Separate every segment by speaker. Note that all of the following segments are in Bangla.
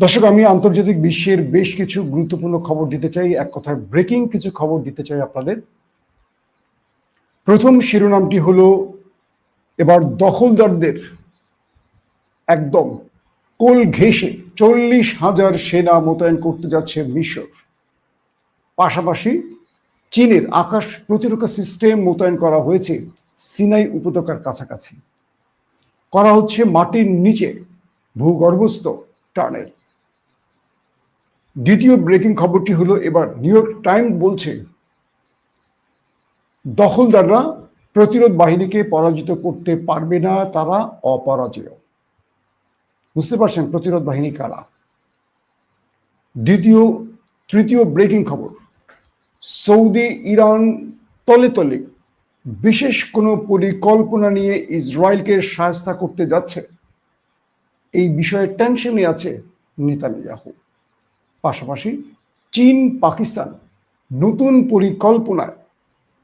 Speaker 1: দর্শক, আমি আন্তর্জাতিক বিশ্বের বেশ কিছু গুরুত্বপূর্ণ খবর দিতে চাই, এক কথায় ব্রেকিং কিছু খবর দিতে চাই আপনাদের। প্রথম শিরোনামটি হলো, এবার দখলদারদের একদম কোল ঘেঁষে 40,000 সেনা মোতায়েন করতে যাচ্ছে মিশর। পাশাপাশি চীনের আকাশ প্রতিরক্ষা সিস্টেম মোতায়েন করা হয়েছে সিনাই উপত্যকার কাছাকাছি। করা হচ্ছে মাটির নিচে ভূগর্ভস্থ টানেল। দ্বিতীয় ব্রেকিং খবরটি হলো, এবার নিউ ইয়র্ক টাইমস বলছে দখলদাররা প্রতিরোধ বাহিনীকে পরাজিত করতে পারবে না, তারা অপরাজেয়। বুঝতে পারছেন প্রতিরোধ বাহিনী কারা? তৃতীয় ব্রেকিং খবর, সৌদি ইরান তলে তলে বিশেষ কোনো পরিকল্পনা নিয়ে ইসরায়েলকে সহায়তা করতে যাচ্ছে, এই বিষয়ে টেনশনে আছে নেতানিয়াহু। পাশাপাশি চীন পাকিস্তান নতুন পরিকল্পনায়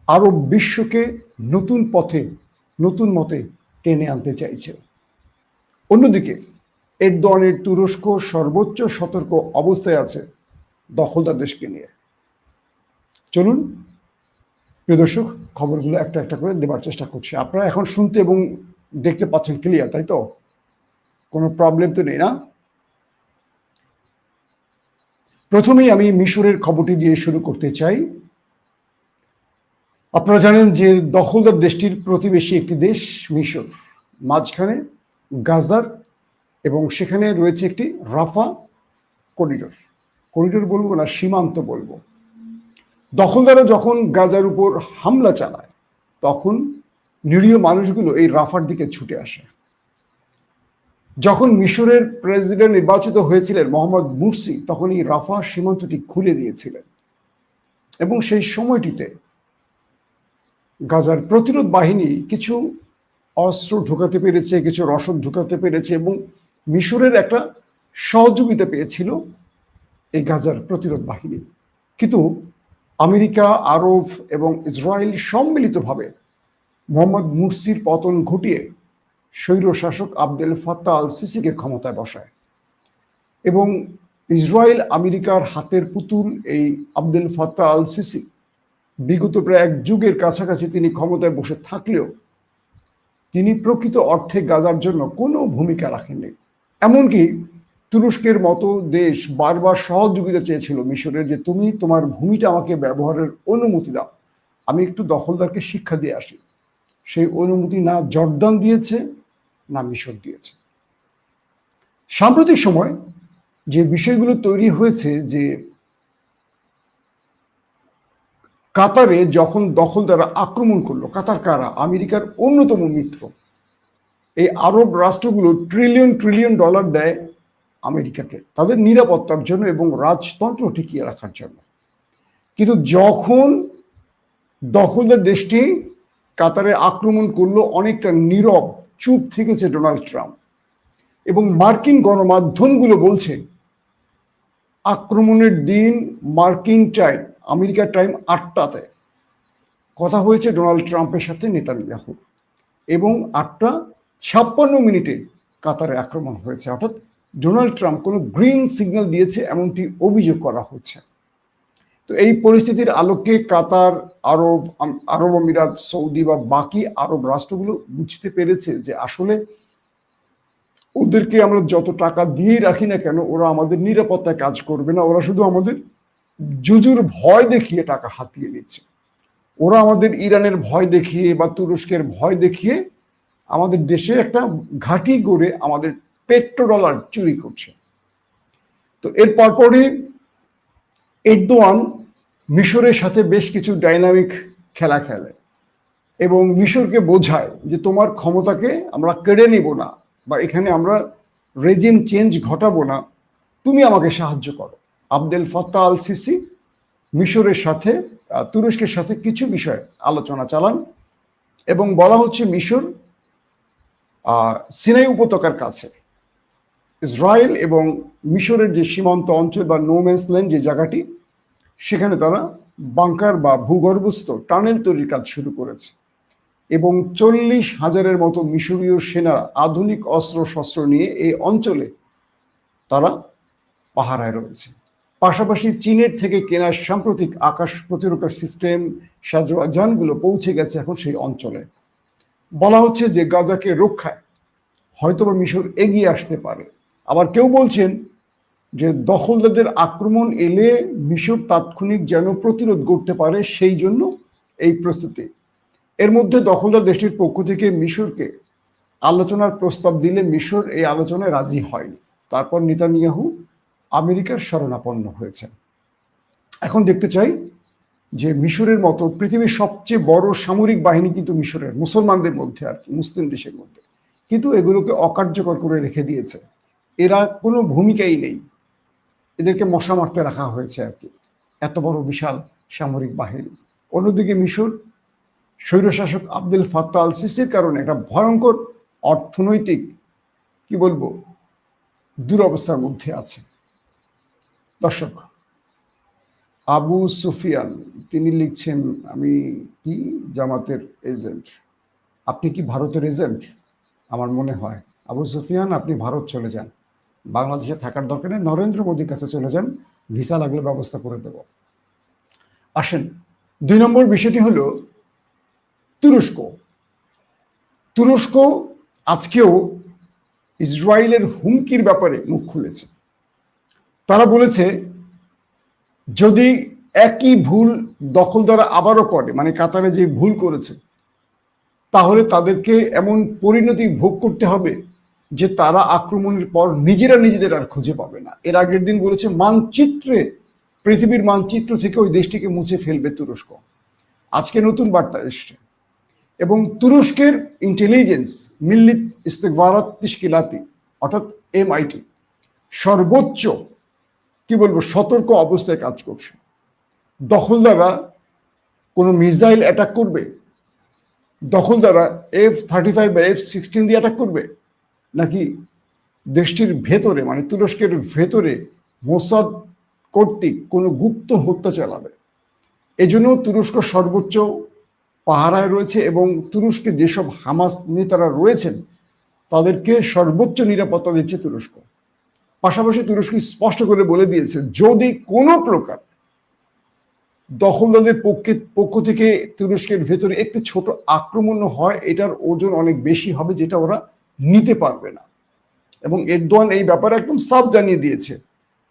Speaker 1: আরব বিশ্বকে নতুন পথে নতুন মতে টেনে আনতে চাইছে। অন্যদিকে এরদোয়ানের তুরস্ক সর্বোচ্চ সতর্ক অবস্থায় আছে দখলদার দেশকে নিয়ে। চলুন প্রিয় দর্শক, খবরগুলো একটা একটা করে দেবার চেষ্টা করছি। আপনারা এখন শুনতে এবং দেখতে পাচ্ছেন ক্লিয়ার, তাই তো? কোনো প্রবলেম তো নেই না? প্রথমেই আমি মিশরের খবরটি দিয়ে শুরু করতে চাই। আপনারা জানেন যে দখলদার দেশটির প্রতিবেশী একটি দেশ মিশর, মাঝখানে গাজার এবং সেখানে রয়েছে একটি রাফা করিডোর বলবো না, সীমান্ত বলবো। দখলদাররা যখন গাজার উপর হামলা চালায় তখন নিরীহ মানুষগুলো এই রাফার দিকে ছুটে আসে। যখন মিশরের প্রেসিডেন্ট নির্বাচিত হয়েছিলেন মোহাম্মদ মুরসি, তখন এই রাফা সীমান্তটি খুলে দিয়েছিলেন এবং সেই সময়টিতে গাজার প্রতিরোধ বাহিনী কিছু অস্ত্র ঢোকাতে পেরেছে, কিছু রসদ ঢোকাতে পেরেছে এবং মিশরের একটা সহযোগিতা পেয়েছিল এই গাজার প্রতিরোধ বাহিনী। কিন্তু আমেরিকা, আরব এবং ইসরায়েল সম্মিলিতভাবে মোহাম্মদ মুরসির পতন ঘটিয়ে স্বৈরশাসক আবদেল ফাত্তাহ আল সিসিকে ক্ষমতায় বসায় এবং ইসরায়েল আমেরিকার হাতের পুতুল এই আবদেল ফাত্তাহ আল সিসি বিগত প্রায় এক যুগের কাছাকাছি তিনি ক্ষমতায় বসে থাকলেও তিনি প্রকৃত অর্থে গাজার জন্য কোনো ভূমিকা রাখেননি। এমনকি তুরস্কের মতো দেশ বারবার সহযোগিতা চেয়েছিল মিশরের, যে তুমি তোমার ভূমিটা আমাকে ব্যবহারের অনুমতি দাও, আমি একটু দখলদারকে শিক্ষা দিয়ে আসি। সেই অনুমতি না জর্দান দিয়েছে না মিশর দিয়েছে। সাম্প্রতিক সময় যে বিষয়গুলো তৈরি হয়েছে, যে কাতারে যখন দখলদাররা আক্রমণ করলো, কাতার কারা? আমেরিকার অন্যতম মিত্র। এই আরব রাষ্ট্রগুলো ট্রিলিয়ন ডলার দেয় আমেরিকাকে তাদের নিরাপত্তার জন্য এবং রাজতন্ত্র টিকিয়ে রাখার জন্য। কিন্তু যখন দখলদার দেশটি কাতারে আক্রমণ করলো, অনেকটা নীরব চুপ থেকেছে ডোনাল্ড ট্রাম্প এবং মার্কিন গণমাধ্যমগুলো বলছে আক্রমণের দিন মার্কিন টাইম, আমেরিকার টাইম 8টাতে কথা হয়েছে ডোনাল্ড ট্রাম্পের সাথে নেতানিয়াহু এবং 8টা 56 মিনিটে কাতারে আক্রমণ হয়েছে। অর্থাৎ ডোনাল্ড ট্রাম্প কোনো গ্রিন সিগন্যাল দিয়েছে এমনটি অভিযোগ করা হচ্ছে। তো এই পরিস্থিতির আলোকে কাতার, আরব আমিরাত, সৌদি বা বাকি আরব রাষ্ট্রগুলো বুঝতে পেরেছে যে আসলে ওদেরকে আমরা যত টাকা দিয়ে রাখি না কেন, ওরা আমাদের নিরাপত্তায় কাজ করবে না, ওরা শুধু আমাদের জুজুর ভয় দেখিয়ে টাকা হাতিয়ে নিচ্ছে। ওরা আমাদের ইরানের ভয় দেখিয়ে বা তুরস্কের ভয় দেখিয়ে আমাদের দেশে একটা ঘাঁটি গড়ে আমাদের পেট্রোডলার চুরি করছে। তো এর পরপরই এরদোয়ান মিশরের সাথে বেশ কিছু ডাইনামিক খেলা খেলে এবং মিশরকে বোঝায় যে তোমার ক্ষমতাকে আমরা কেড়ে নিব না বা এখানে আমরা রেজিম চেঞ্জ ঘটাবো না, তুমি আমাকে সাহায্য করো। আবদেল ফাত্তাহ আল সিসি মিশরের সাথে তুরস্কের সাথে কিছু বিষয়ে আলোচনা চালান এবং বলা হচ্ছে মিশর সিনাই উপত্যকার কাছে ইসরায়েল এবং মিশরের যে সীমান্ত অঞ্চল বা নোম্যান্স ল্যান্ড যে জায়গাটি, সেখানে তারা বাংকার বা ভূগর্ভস্থ টানেল তৈরির কাজ শুরু করেছে এবং 40,000-এর মতো মিশরীয় সেনা আধুনিক অস্ত্র শস্ত্র নিয়ে এই অঞ্চলে তারা পাহারায় রয়েছে। পাশাপাশি চীনের থেকে কেনা সাম্প্রতিক আকাশ প্রতিরক্ষা সিস্টেম যানগুলো পৌঁছে গেছে এখন সেই অঞ্চলে। বলা হচ্ছে যে গাজাকে রক্ষায় হয়তোবা মিশর এগিয়ে আসতে পারে। আবার কেউ বলছেন যে দখলদারদের আক্রমণ এলে মিশর তাৎক্ষণিক যেন প্রতিরোধ করতে পারে, সেই জন্য এই প্রস্তুতি। এর মধ্যে দখলদার দেশটির পক্ষ থেকে মিশরকে আলোচনার প্রস্তাব দিলে মিশর এই আলোচনায় রাজি হয়নি। তারপর নেতানিয়াহু আমেরিকার শরণাপন্ন হয়েছেন। এখন দেখতে চাই যে মিশরের মতো পৃথিবীর সবচেয়ে বড় সামরিক বাহিনী কিন্তু মিশরের, মুসলমানদের মধ্যে আর কি, মুসলিম দেশের মধ্যে, কিন্তু এগুলোকে অকার্যকর করে রেখে দিয়েছে। এরা কোনো ভূমিকাই নেই, এদেরকে মশা মারতে রাখা হয়েছে আর কি, এত বড় বিশাল সামরিক বাহিনী। অন্যদিকে মিশর স্বৈরশাসক আব্দুল ফাত্তাহ আল সিসির কারণে একটা ভয়ঙ্কর অর্থনৈতিক কি বলবো দুরবস্থার মধ্যে আছে। দর্শক, আবু সুফিয়ান তিনি লিখছেন, আমি কি জামাতের এজেন্ট? আপনি কি ভারতের এজেন্ট? আমার মনে হয় আবু সুফিয়ান আপনি ভারত চলে যান, বাংলাদেশে থাকার দরকার নেই, নরেন্দ্র মোদীর কাছে চলে যান, ভিসা লাগলে ব্যবস্থা করে দেব। আসেন, 2 নম্বর বিষয়টি হলো তুরস্ক। তুরস্ক আজকেও ইসরায়েলের হুমকির ব্যাপারে মুখ খুলেছে। তারা বলেছে যদি একই ভুল দখলদাররা আবারও করে, মানে কাতারে যে ভুল করেছে, তাহলে তাদেরকে এমন পরিণতি ভোগ করতে হবে যে তারা আক্রমণের পর নিজেরা নিজেদের আর খুঁজে পাবে না। এর আগের দিন বলেছে মানচিত্রে, পৃথিবীর মানচিত্র থেকে ওই দেশটিকে মুছে ফেলবে তুরস্ক। আজকে নতুন বার্তা এসছে এবং তুরস্কের ইন্টেলিজেন্স মিল্লিত ইস্তেকবারাত তিশকিলাতি অর্থাৎ MIT সর্বোচ্চ কি বলবো সতর্ক অবস্থায় কাজ করছে। দখলদাররা কোনো মিসাইল অ্যাটাক করবে, দখলদাররা F-35 বা F-16 দিয়ে অ্যাটাক করবে, নাকি দেশটির ভেতরে মানে তুরস্কের ভেতরে মোসাদ কর্তৃক কোনো গুপ্ত হত্যা চালাবে। এজন্য তুরস্ক সর্বোচ্চ পাহারায় রয়েছে এবং তুরস্কে যেসব হামাস নেতারা রয়েছেন তাদেরকে সর্বোচ্চ নিরাপত্তা দিচ্ছে তুরস্ক। পাশাপাশি তুরস্ক স্পষ্ট করে বলে দিয়েছে যদি কোনো প্রকার দখলদারদের পক্ষ থেকে তুরস্কের ভেতরে একটি ছোট আক্রমণ হয়, এটার ওজন অনেক বেশি হবে, যেটা ওরা নিতে পারবে না। এবং এরদোয়ান এই ব্যাপারে একদম সাফ জানিয়ে দিয়েছে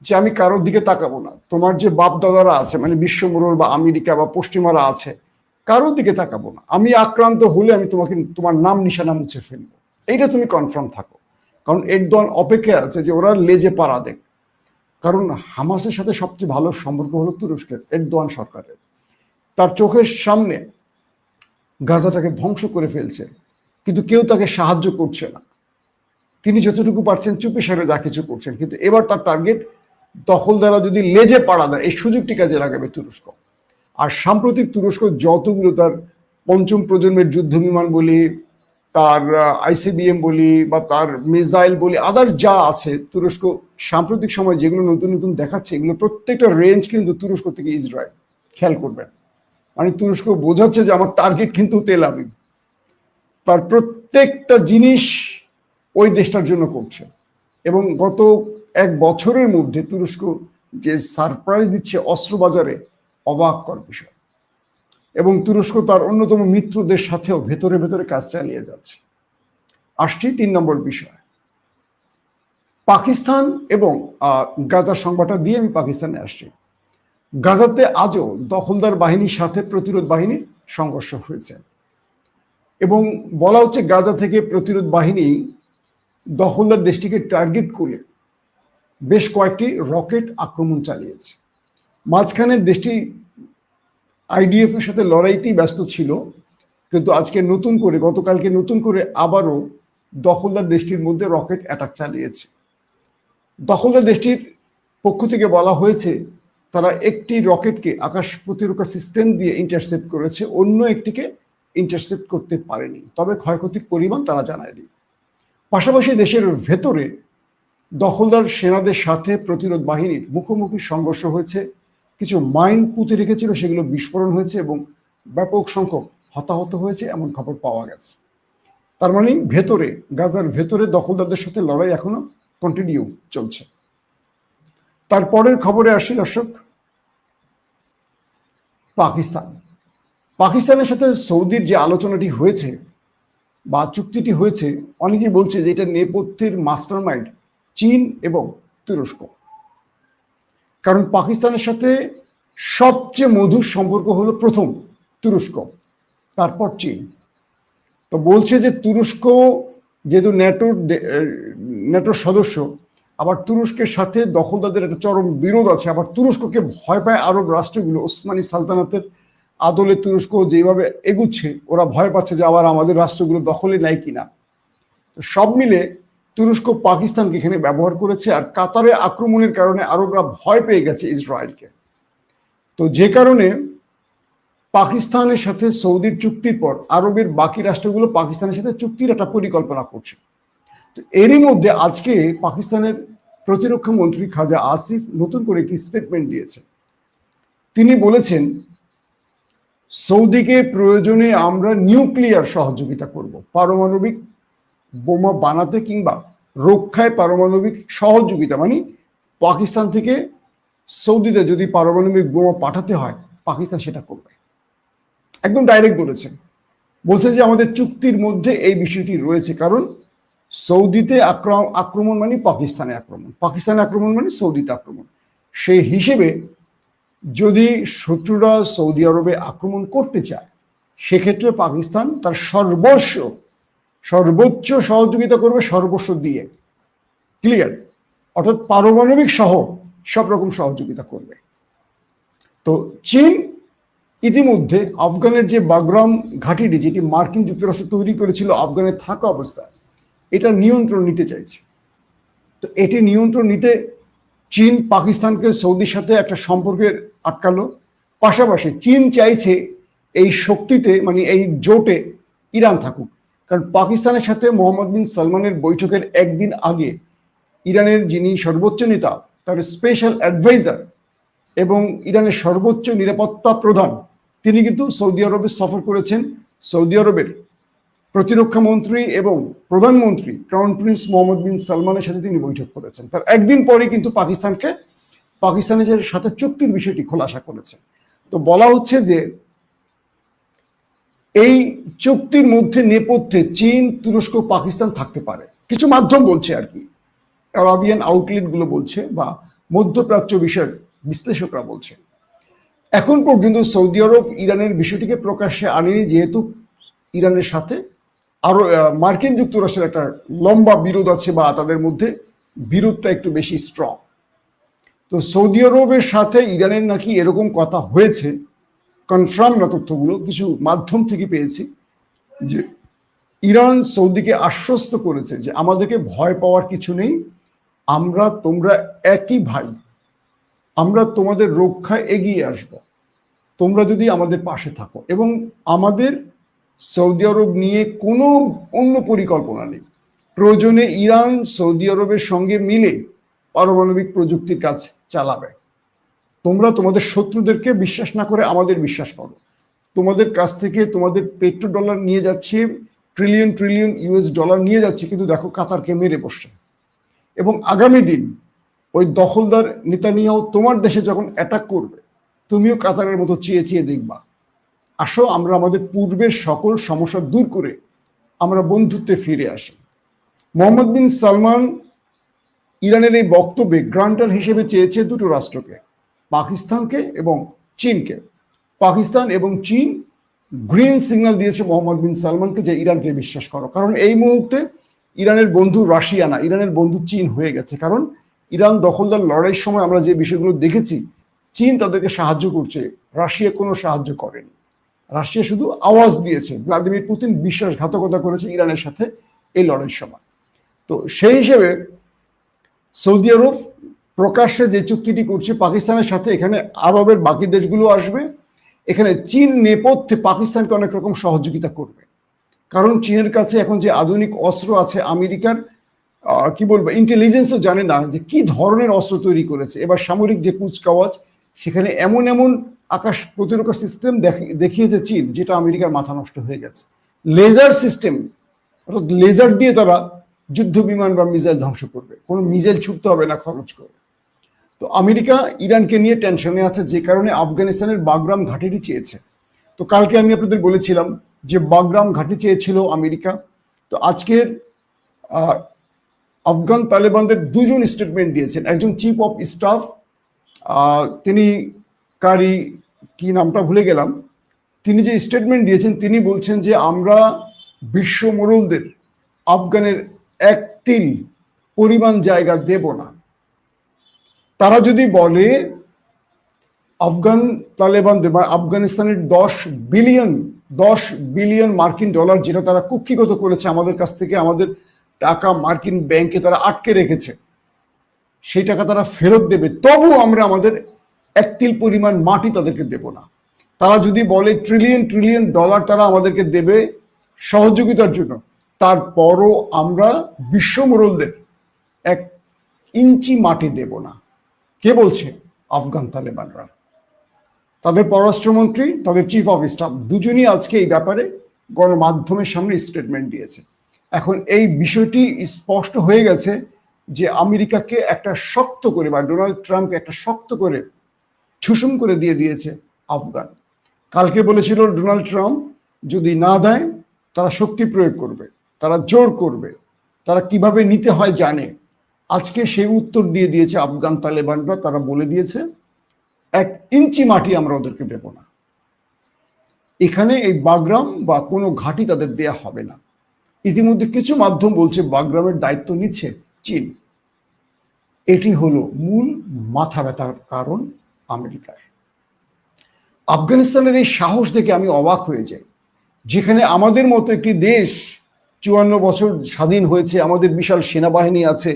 Speaker 1: যে আমি কারোর দিকে তাকাবো না, তোমার যে বাপ দাদারা আছে মানে বিশ্বমোড়ল বা আমেরিকা বা পশ্চিমারা আছে, কারোর দিকে তাকাবো না, আমি আক্রান্ত হলে আমি তোমাকে তোমার নাম নিশানা মুছে ফেলবো, এইটা তুমি কনফার্ম থাকো। কারণ এরদোয়ান অপেক্ষায় আছে যে ওরা লেজে পাড়া দেখ। কারণ হামাসের সাথে সবচেয়ে ভালো সম্পর্ক হলো তুরস্কের, এরদোয়ান সরকারের। তার চোখের সামনে গাজাটাকে ধ্বংস করে ফেলছে, কিন্তু কেউ তাকে সাহায্য করছে না। তিনি যতটুকু পারছেন চুপি সারে যা কিছু করছেন, কিন্তু এবার তার টার্গেট দখলদাররা যদি লেজে পাড়া দেয় এই সুযোগটি কাজে লাগাবে তুরস্ক। আর সাম্প্রতিক তুরস্ক যতগুলো তার পঞ্চম প্রজন্মের যুদ্ধ বিমান বলি, তার ICBM বলি বা তার মিসাইল বলি, আদার্স যা আছে, তুরস্ক সাম্প্রতিক সময় যেগুলো নতুন নতুন দেখাচ্ছে এগুলো প্রত্যেকটা রেঞ্জ কিন্তু তুরস্ক থেকে ইসরায়েল। খেয়াল করবেন, মানে তুরস্ক বোঝাচ্ছে যে আমার টার্গেট কিন্তু তেল আবিব। তার প্রত্যেকটা জিনিস ওই দেশটার জন্য করছে এবং গত 1 বছরের মধ্যে তুরস্ক যে সারপ্রাইজ দিচ্ছে অস্ত্র বাজারে, অবাক কর বিষয়। এবং তুরস্ক তার অন্যতম মিত্রদের সাথেও ভেতরে ভেতরে কাজ চালিয়ে যাচ্ছে। আসছি 3 নম্বর বিষয়, পাকিস্তান এবং গাজার সংবাদটা দিয়ে আমি পাকিস্তানে আসছি। গাজাতে আজও দখলদার বাহিনীর সাথে প্রতিরোধ বাহিনীর সংঘর্ষ হয়েছে এবং বলা হচ্ছে গাজা থেকে প্রতিরোধ বাহিনী দখলদার দেশটিকে টার্গেট করে বেশ কয়েকটি রকেট আক্রমণ চালিয়েছে। মাঝখানে দেশটি IDF এর সাথে লড়াইতেই ব্যস্ত ছিল, কিন্তু আজকে নতুন করে, গতকালকে নতুন করে আবারও দখলদার দেশটির মধ্যে রকেট অ্যাটাক চালিয়েছে। দখলদার দেশটির পক্ষ থেকে বলা হয়েছে তারা একটি রকেটকে আকাশ প্রতিরক্ষা সিস্টেম দিয়ে ইন্টারসেপ্ট করেছে, অন্য একটিকে ইন্টারসেপ্ট করতে পারেনি, তবে ক্ষয়ক্ষতির পরিমাণ তারা জানায়নি। পাশাপাশি দেশের ভেতরে দখলদার সেনাদের সাথে প্রতিরোধ বাহিনীর মুখোমুখি সংঘর্ষ হয়েছে, কিছু মাইন পুঁতে রেখেছিল সেগুলো বিস্ফোরণ হয়েছে এবং ব্যাপক সংখ্যক হতাহত হয়েছে এমন খবর পাওয়া গেছে। তার মানে ভেতরে, গাজার ভেতরে দখলদারদের সাথে লড়াই এখনো কন্টিনিউ চলছে। তারপরের খবরে আসি দর্শক, পাকিস্তানের সাথে সৌদির যে আলোচনাটি হয়েছে বা চুক্তিটি হয়েছে, অনেকেই বলছে যে এটা নেপথ্যের মাস্টারমাইন্ড চীন এবং তুরস্ক। কারণ পাকিস্তানের সাথে সবচেয়ে মধুর সম্পর্ক হলো প্রথম তুরস্ক, তারপর চীন। তো বলছে যে তুরস্ক যেহেতু ন্যাটোর সদস্য, আবার তুরস্কের সাথে দখলদারদের একটা চরম বিরোধ আছে, আবার তুরস্ককে ভয় পায় আরব রাষ্ট্রগুলো। ওসমানী সালতানাতের আদলে তুরস্ক যেভাবে এগুচ্ছে, ওরা ভয় পাচ্ছে যে আবার আমাদের রাষ্ট্রগুলো দখলে নেয় কিনা। সব মিলে তুরস্ক পাকিস্তানকে এখানে ব্যবহার করেছে, আর কাতারে আক্রমণের কারণে আরবরা ভয় পেয়ে গেছে ইসরায়েলকে। তো যে কারণে পাকিস্তানের সাথে সৌদির চুক্তির পর আরবের বাকি রাষ্ট্রগুলো পাকিস্তানের সাথে চুক্তির একটা পরিকল্পনা করছে। তো এরই মধ্যে আজকে পাকিস্তানের প্রতিরক্ষা মন্ত্রী খাজা আসিফ নতুন করে একটি স্টেটমেন্ট দিয়েছে। তিনি বলেছেন, সৌদিকে প্রয়োজনে আমরা নিউক্লিয়ার সহযোগিতা করব, পারমাণবিক বোমা বানাতে কিংবা রক্ষায় পারমাণবিক সহযোগিতা, মানে পাকিস্তান থেকে সৌদিতে যদি পারমাণবিক বোমা পাঠাতে হয় পাকিস্তান সেটা করবে। একদম ডাইরেক্ট বলেছেন, বলছে যে আমাদের চুক্তির মধ্যে এই বিষয়টি রয়েছে। কারণ সৌদিতে আক্রমণ মানে পাকিস্তানে আক্রমণ, পাকিস্তানে আক্রমণ মানে সৌদিতে আক্রমণ। সেই হিসেবে যদি শত্রুরা সৌদি আরবে আক্রমণ করতে চায়, সেক্ষেত্রে পাকিস্তান তার সর্বোচ্চ সহযোগিতা করবে, সর্বস্ব দিয়ে। ক্লিয়ার? অর্থাৎ পারমাণবিক সহ সব রকম সহযোগিতা করবে। তো চীন ইতিমধ্যে আফগানের যে বাগরাম ঘাঁটিটি, যেটি মার্কিন যুক্তরাষ্ট্র তৈরি করেছিল আফগানে থাকা অবস্থায়, এটা নিয়ন্ত্রণ নিতে চাইছে। তো এটি নিয়ন্ত্রণ নিতে চীন পাকিস্তানকে সৌদির সাথে একটা সম্পর্কের আটকালো। পাশাপাশি চীন চাইছে এই শক্তিতে, মানে এই জোটে ইরান থাকুক। কারণ পাকিস্তানের সাথে মোহাম্মদ বিন সালমানের বৈঠকের একদিন আগে ইরানের যিনি সর্বোচ্চ নেতা, তার স্পেশাল অ্যাডভাইজার এবং ইরানের সর্বোচ্চ নিরাপত্তা প্রধান, তিনি কিন্তু সৌদি আরবে সফর করেছেন। সৌদি আরবের প্রতিরক্ষা মন্ত্রী এবং প্রধানমন্ত্রী ক্রাউন প্রিন্স মোহাম্মদ বিন সালমানের সাথে তিনি বৈঠক করেছেন। তার একদিন পরে কিন্তু পাকিস্তানের সাথে চুক্তির বিষয়টি খোলাসা করেছেন। তো বলা হচ্ছে যে এই চুক্তির মধ্যে নেপথ্যে চীন, তুরস্ক, পাকিস্তান থাকতে পারে। কিছু মাধ্যম বলছে আর কি, আরাবিয়ান আউটলেটগুলো বলছে বা মধ্যপ্রাচ্য বিষয়ক বিশ্লেষকরা বলছে। এখন পর্যন্ত সৌদি আরব ইরানের বিষয়টিকে প্রকাশ্যে আনেনি, যেহেতু ইরানের সাথে আরো মার্কিন যুক্তরাষ্ট্রের একটা লম্বা বিরোধ আছে, বা তাদের মধ্যে বিরোধটা একটু বেশি স্ট্রং। তো সৌদি আরবের সাথে ইরানের নাকি এরকম কথা হয়েছে, কনফার্ম না তথ্যগুলো, কিছু মাধ্যম থেকে পেয়েছি, যে ইরান সৌদিকে আশ্বস্ত করেছে যে আমাদেরকে ভয় পাওয়ার কিছু নেই, তোমরা একই ভাই, আমরা তোমাদের রক্ষায় এগিয়ে আসব, তোমরা যদি আমাদের পাশে থাকো। এবং আমাদের সৌদি আরব নিয়ে কোনো অন্য পরিকল্পনা নেই। প্রয়োজনে ইরান সৌদি আরবের সঙ্গে মিলে পারমাণবিক প্রযুক্তির কাজ চালাবে। তোমরা তোমাদের শত্রুদেরকে বিশ্বাস না করে আমাদের বিশ্বাস করো। তোমাদের কাছ থেকে তোমাদের পেট্রো ডলার নিয়ে যাচ্ছে, ট্রিলিয়ন ট্রিলিয়ন ইউএস ডলার নিয়ে যাচ্ছে, কিন্তু দেখো কাতারকে মেরে বসছে। এবং আগামী দিন ওই দখলদার নেতানিয়াহু তোমার দেশে যখন অ্যাটাক করবে, তুমিও কাতারের মতো চেয়ে চেয়ে দেখবা। আসো, আমরা আমাদের পূর্বের সকল সমস্যা দূর করে আমরা বন্ধুত্বে ফিরে আসি। মোহাম্মদ বিন সালমান ইরানের এই বক্তব্যে গ্রান্টার হিসেবে চেয়েছে দুটো রাষ্ট্রকে, পাকিস্তানকে এবং চীনকে। পাকিস্তান এবং চীন গ্রিন সিগন্যাল দিয়েছে মোহাম্মদ বিন সালমানকে যে ইরানকে বিশ্বাস করো। কারণ এই মুহূর্তে ইরানের বন্ধু রাশিয়া না, ইরানের বন্ধু চীন হয়ে গেছে। কারণ ইরান দখলদার লড়াইয়ের সময় আমরা যে বিষয়গুলো দেখেছি, চীন তাদেরকে সাহায্য করছে, রাশিয়া কোনো সাহায্য করেনি। রাশিয়া শুধু আওয়াজ দিয়েছে। ভ্লাদিমির পুতিন বিশ্বাসঘাতকতা করেছে ইরানের সাথে এই লড়াইয়ের সময়। তো সেই হিসেবে সৌদি আরব প্রকাশ্যে যে চুক্তিটি করছে পাকিস্তানের সাথে, এখানে আরবের বাকি দেশগুলো আসবে। এখানে চীন নেপথ্যে পাকিস্তানকে অনেক রকম সহযোগিতা করবে। কারণ চীনের কাছে এখন যে আধুনিক অস্ত্র আছে, আমেরিকার কি বলবো ইন্টেলিজেন্সও জানে না যে কি ধরনের অস্ত্র তৈরি করেছে। এবার সামরিক যে কুচকাওয়াজ, সেখানে এমন এমন আকাশ প্রতিরক্ষা সিস্টেম দেখিয়েছে চীন, যেটা আমেরিকার মাথা নষ্ট হয়ে গেছে। লেজার সিস্টেম, অর্থাৎ লেজার দিয়ে তারা যুদ্ধ বিমান বা মিসাইল ধ্বংস করবে, কোনো মিসাইল ছুটতে হবে না খরচ করে। তো আমেরিকা ইরানকে নিয়ে টেনশনে আছে, যে কারণে আফগানিস্তানের বাগরাম ঘাঁটিটি চেয়েছে। তো কালকে আমি আপনাদের বলেছিলাম যে বাগরাম ঘাঁটি চেয়েছিল আমেরিকা। তো আজকের আফগান তালেবানদের দুজন স্টেটমেন্ট দিয়েছেন। একজন চিফ অফ স্টাফ, তিনি কি নামটা ভুলে গেলাম, তিনি যে স্টেটমেন্ট দিয়েছেন তিনি বলছেন যে আমরা বিশ্ব মোড়লদের আফগানের এক তিল পরিমাণ জায়গা দেব না। তারা যদি বলে আফগান তালেবানদের বা আফগানিস্তানের 10 বিলিয়ন মার্কিন ডলার যেটা তারা কুক্ষিগত করেছে আমাদের কাছ থেকে, আমাদের টাকা মার্কিন ব্যাংকে তারা আটকে রেখেছে, সেই টাকা তারা ফেরত দেবে, তবু আমরা আমাদের এক তিল পরিমাণ মাটি তাদেরকে দেব না। তারা যদি বলে ট্রিলিয়ন ডলার তারা আমাদেরকে দেবে সহযোগিতার জন্য, তারপরও আমরা বিশ্ব মোড়লদের 1 ইঞ্চি মাটি দেব না। কে বলছে? আফগান তালেবানরা। তাদের পররাষ্ট্রমন্ত্রী, তাদের চিফ অফ স্টাফ দুজনই আজকে এই ব্যাপারে গণমাধ্যমের সামনে স্টেটমেন্ট দিয়েছে। এখন এই বিষয়টি স্পষ্ট হয়ে গেছে যে আমেরিকাকে একটা শক্ত করে, বা ডোনাল্ড ট্রাম্পকে একটা শক্ত করে ঠুসুম করে দিয়ে দিয়েছে আফগান। কালকে বলেছিল ডোনাল্ড ট্রাম্প যদি না দেয় তারা শক্তি প্রয়োগ করবে, তারা জোর করবে, তারা কিভাবে নিতে হয় জানে। আজকে সেই উত্তর দিয়ে দিয়েছে আফগান তালেবানরা। তারা বলে দিয়েছে 1 ইঞ্চি মাটি আমরা ওদেরকে দেব না। এখানে এই বাগরাম বা কোনো ঘাঁটি তাদের দেয়া হবে না। ইতিমধ্যে কিছু মাধ্যম বলছে বাগরামের দায়িত্ব নিচ্ছে চীন। এটি হলো মূল মাথা ব্যথার কারণ আমেরিকার। আফগানিস্তানের এই সাহস দেখে আমি অবাক হয়ে যাই, যেখানে আমাদের মতো একটি দেশ 54 বছর স্বাধীন হয়েছে, আমাদের বিশাল সেনাবাহিনী আছে,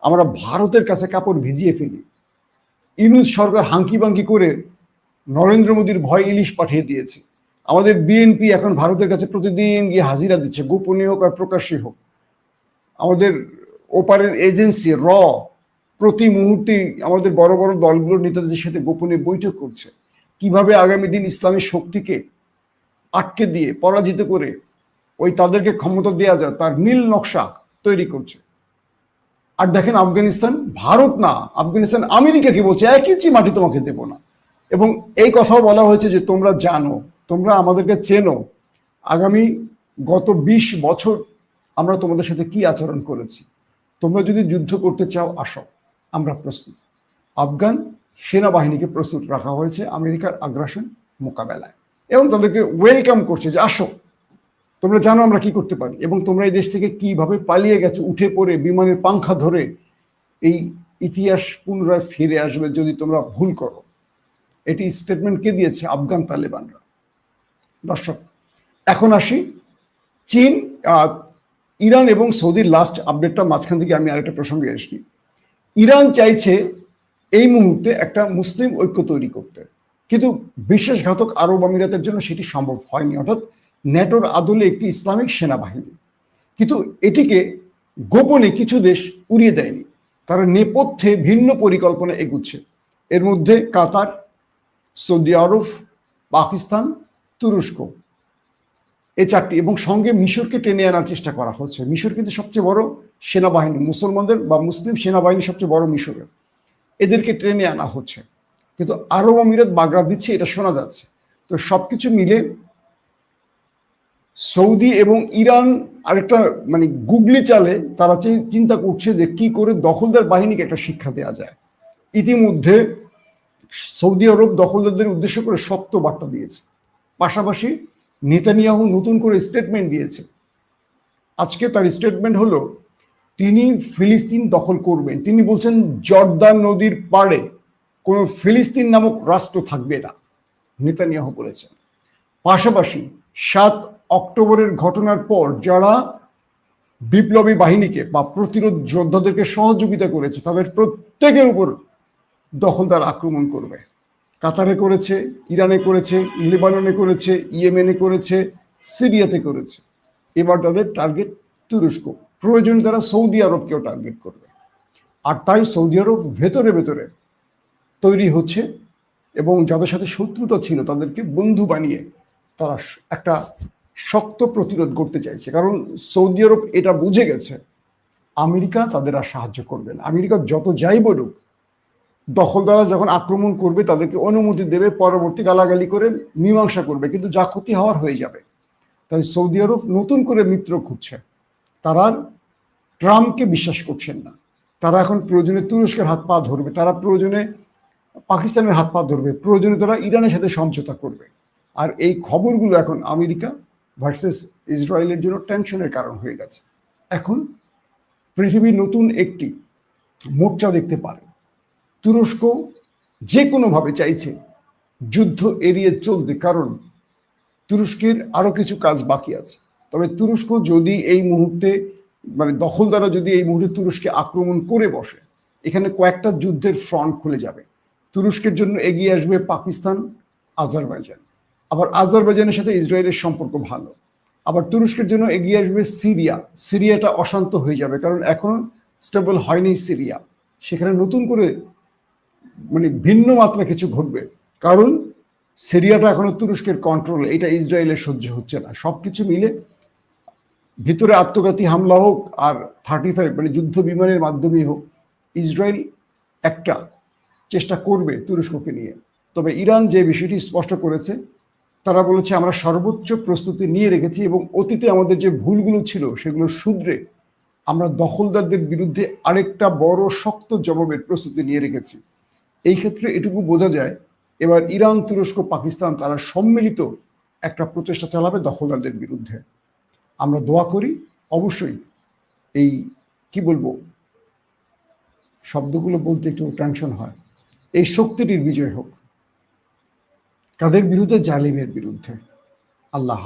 Speaker 1: আমরা ভারতের কাছে কাপড় ভিজিয়ে ফেলি। ইউনূস সরকার হাঙ্কি বাঙ্কি করে নরেন্দ্র মোদীর ভয় ইলিশ পাঠিয়ে দিয়েছে। আমাদের বিএনপি এখন ভারতের কাছে প্রতিদিন গিয়ে হাজিরা দিচ্ছে, গোপনীয় হোক আর প্রকাশ্যে হোক। আমাদের ওপারের এজেন্সি প্রতি মুহূর্তে আমাদের বড় বড় দলগুলোর নেতাদের সাথে গোপনে বৈঠক করছে, কিভাবে আগামী দিন ইসলামী শক্তিকে আটকে দিয়ে পরাজিত করে তাদেরকে ক্ষমতা দেওয়া যায় তার নীল নকশা তৈরি করছে। আর দেখেন আফগানিস্তান, ভারত না, আফগানিস্তান আমেরিকাকে বলছে 1 ইঞ্চি মাটি তোমাকে দেব না। এবং এই কথাও বলা হয়েছে যে তোমরা জানো, তোমরা আমাদেরকে চেনো, গত 20 বছর আমরা তোমাদের সাথে কি আচরণ করেছি। তোমরা যদি যুদ্ধ করতে চাও আসো, আমরা প্রস্তুত। আফগান সেনাবাহিনীকে প্রস্তুত রাখা হয়েছে আমেরিকার আগ্রাসন মোকাবেলায়, এবং তাদেরকে ওয়েলকাম করছে যে আসো, তোমরা জানো আমরা কি করতে পারি, এবং তোমরা এই দেশ থেকে কিভাবে পালিয়ে গেছো, উঠে পড়ে বিমানের পাংখা ধরে। এই ইতিহাস পুনরায় ফিরে আসবে যদি তোমরা ভুল করো। এটি স্টেটমেন্ট কে দিয়েছে? আফগান তালেবানরা। দর্শক, এখন আসি চীন, ইরান এবং সৌদির লাস্ট আপডেটটা মাঝখান থেকে আমি আরেকটা প্রসঙ্গে আসি। ইরান চাইছে এই মুহূর্তে একটা মুসলিম ঐক্য তৈরি করতে, কিন্তু বিশ্বাসঘাতক আরব আমিরাতের জন্য সেটি সম্ভব হয়নি। অর্থাৎ ন্যাটোর আদলে একটি ইসলামিক সেনাবাহিনী, কিন্তু এটিকে গোপনে কিছু দেশ উড়িয়ে দেয়নি। তারা নেপথ্যে ভিন্ন পরিকল্পনা এগুচ্ছে। এর মধ্যে কাতার, সৌদি আরব, পাকিস্তান, তুরস্ক, এই 4টি, এবং সঙ্গে মিশরকে টেনে আনার চেষ্টা করা হচ্ছে। মিশর কিন্তু সবচেয়ে বড় সেনাবাহিনী, মুসলমানদের বা মুসলিম সেনাবাহিনী সবচেয়ে বড় মিশরের, এদেরকে টেনে আনা হচ্ছে। কিন্তু আরব আমিরাত বাগড়া দিচ্ছে, এটা শোনা যাচ্ছে। তো সবকিছু মিলে সৌদি এবং ইরান আরেকটা গুগলি চালে তারা চিন্তা করছে যে কি করে দখলদার বাহিনীকে একটা শিক্ষা দেওয়া যায়। ইতিমধ্যে সৌদি আরব দখলদারদের উদ্দেশ্য করে শক্ত বার্তা দিয়েছে। পাশাপাশি নেতানিয়াহু নতুন করে স্টেটমেন্ট দিয়েছে। আজকে তার স্টেটমেন্ট হলো তিনি ফিলিস্তিন দখল করবেন। তিনি বলছেন জর্দান নদীর পাড়ে কোনো ফিলিস্তিন নামক রাষ্ট্র থাকবে না, নেতানিয়াহু বলেছেন। পাশাপাশি 7 অক্টোবরের ঘটনার পর যারা বিপ্লবী বাহিনীকে বা প্রতিরোধ যোদ্ধাদেরকে সহযোগিতা করেছে তাদের প্রত্যেকের উপর দখলদার আক্রমণ করবে। কাতারে করেছে, ইরানে করেছে, লেবাননে করেছে, ইয়েমেনে করেছে, সিরিয়াতে করেছে। এবার তাদের টার্গেট তুরস্ক, প্রয়োজন তারা সৌদি আরবকেও টার্গেট করবে। আর তাই সৌদি আরব ভেতরে ভেতরে তৈরি হচ্ছে, এবং যাদের সাথে শত্রুতা ছিল তাদেরকে বন্ধু বানিয়ে তারা একটা শক্ত প্রতিরোধ করতে চাইছে। কারণ সৌদি আরব এটা বুঝে গেছে আমেরিকা তাদের আর সাহায্য করবে না। আমেরিকা যত যাই বলুক, দখলদাররা যখন আক্রমণ করবে তাদেরকে অনুমতি দেবে, পরবর্তী গালাগালি করে মীমাংসা করবে, কিন্তু যা ক্ষতি হওয়ার হয়ে যাবে। তাই সৌদি আরব নতুন করে মিত্র খুঁজছে। তারা ট্রাম্পকে বিশ্বাস করছেন না। তারা এখন প্রয়োজনে তুরস্কের হাত পা ধরবে, তারা প্রয়োজনে পাকিস্তানের হাত পা ধরবে, প্রয়োজনে তারা ইরানের সাথে সমঝোতা করবে। আর এই খবরগুলো এখন আমেরিকা ভার্সেস ইসরায়েলের জন্য টেনশনের কারণ হয়ে গেছে। এখন পৃথিবীর নতুন একটি মোর্চা দেখতে পারে। তুরস্ক যে কোনোভাবে চাইছে যুদ্ধ এড়িয়ে চলতে, কারণ তুরস্কের আরো কিছু কাজ বাকি আছে। তবে তুরস্ক যদি এই মুহূর্তে দখলদাররা যদি এই মুহূর্তে তুরস্কে আক্রমণ করে বসে, এখানে কয়েকটা যুদ্ধের ফ্রন্ট খুলে যাবে। তুরস্কের জন্য এগিয়ে আসবে পাকিস্তান, আজারবাইজান। আবার আজারবাইজানের সাথে ইসরায়েলের সম্পর্ক ভালো। আবার তুরস্কের জন্য এগিয়ে আসবে সিরিয়া। সিরিয়াটা অশান্ত হয়ে যাবে, কারণ এখনো স্টেবল হয়নি সিরিয়া। সেখানে নতুন করে ভিন্ন মাত্রা কিছু ঘটবে, কারণ সিরিয়াটা এখনো তুরস্কের কন্ট্রোল, এটা ইসরায়েলের সহ্য হচ্ছে না। সবকিছু মিলে ভিতরে আত্মঘাতী হামলা হোক আর 35 যুদ্ধ বিমানের মাধ্যমেই হোক, ইসরায়েল একটা চেষ্টা করবে তুরস্ককে নিয়ে। তবে ইরান যে বিষয়টি স্পষ্ট করেছে, তারা বলেছে আমরা সর্বোচ্চ প্রস্তুতি নিয়ে রেখেছি এবং অতীতে আমাদের যে ভুলগুলো ছিল সেগুলো শুধরে আমরা দখলদারদের বিরুদ্ধে আরেকটা বড় শক্ত জবাবের প্রস্তুতি নিয়ে রেখেছি। এই ক্ষেত্রে এটুকু বোঝা যায় এবার ইরান, তুরস্ক, পাকিস্তান তারা সম্মিলিত একটা প্রচেষ্টা চালাবে দখলদারদের বিরুদ্ধে। আমরা দোয়া করি অবশ্যই এই শব্দগুলো বলতে একটু টেনশন হয়, এই শক্তিটির বিজয় হোক। কাদের বিরুদ্ধে? জালিমের বিরুদ্ধে। আল্লাহ।